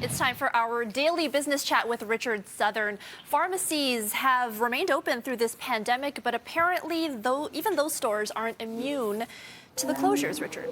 It's time for our daily business chat with Richard Southern. Pharmacies have remained open through this pandemic, but apparently, even those stores aren't immune to the closures, Richard.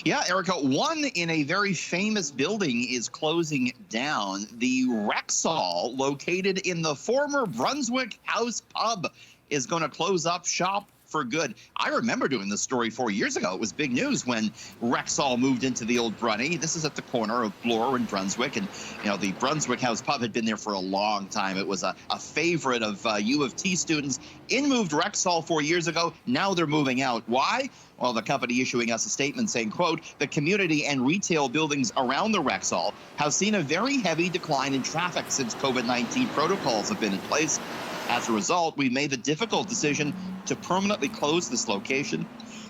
Yeah, Erica, one in a very famous building is closing down. The Rexall, located in the former Brunswick House pub, is going to close up shop for good. I remember doing this story 4 years ago. It was big news when Rexall moved into the old Brunny. This is at the corner of Bloor and Brunswick. And, you know, the Brunswick House pub had been there for a long time. It was a favorite of U of T students. In moved Rexall 4 years ago. Now they're moving out. Why? Well, the company issuing us a statement saying, quote, the community and retail buildings around the Rexall have seen a very heavy decline in traffic since COVID-19 protocols have been in place. As a result, we made the difficult decision to permanently close this location.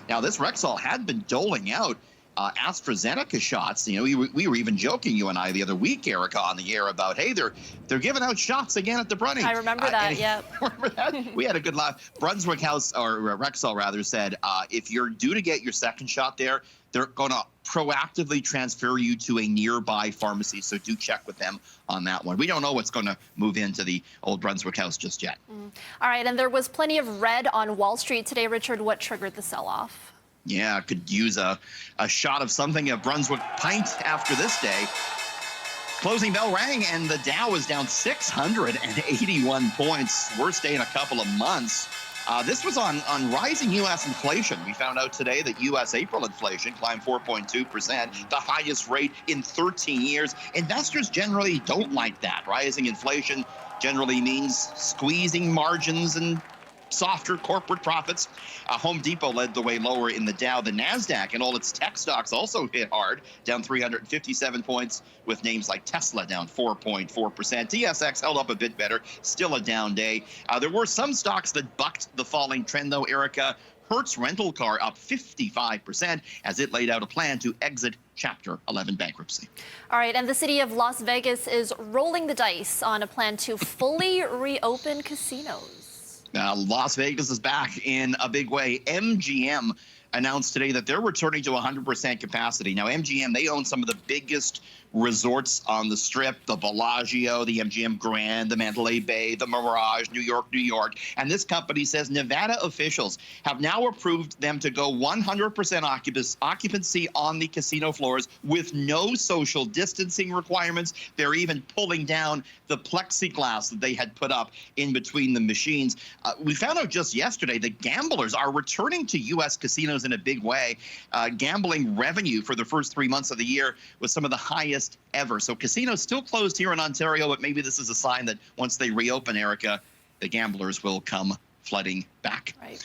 Now, this Rexall had been doling out AstraZeneca shots. You know, we were even joking, you and I, the other week, Erica, on the air about, hey, they're giving out shots again at the Brunny. I remember that, yeah. Remember that? We had a good laugh. Brunswick House, or Rexall rather, said if you're due to get your second shot there, they're going to proactively transfer you to a nearby pharmacy. So do check with them on that one. We don't know what's going to move into the old Brunswick House just yet. All right, and there was plenty of red on Wall Street today, Richard. What triggered the sell-off? Yeah, could use a shot of something, a Brunswick pint after this day. Closing bell rang, and the Dow is down 681 points. Worst day in a couple of months. This was on rising U.S. inflation. We found out today that U.S. April inflation climbed 4.2%, the highest rate in 13 years. Investors generally don't like that. Rising inflation generally means squeezing margins and softer corporate profits. Home Depot led the way lower in the Dow. The NASDAQ and all its tech stocks also hit hard, down 357 points, with names like Tesla down 4.4%. TSX held up a bit better, still a down day. There were some stocks that bucked the falling trend, though, Erica. Hertz Rental Car up 55% as it laid out a plan to exit Chapter 11 bankruptcy. All right, and the city of Las Vegas is rolling the dice on a plan to fully reopen casinos. Las Vegas is back in a big way. MGM announced today that they're returning to 100% capacity. Now, MGM, they own some of the biggest resorts on the Strip, the Bellagio, the MGM Grand, the Mandalay Bay, the Mirage, New York. And this company says Nevada officials have now approved them to go 100% occupancy on the casino floors with no social distancing requirements. They're even pulling down the plexiglass that they had put up in between the machines. We found out just yesterday that gamblers are returning to U.S. casinos in a big way. Gambling revenue for the first 3 months of the year was some of the highest ever. So casinos still closed here in Ontario, but maybe this is a sign that once they reopen, Erica, the gamblers will come flooding back. Right.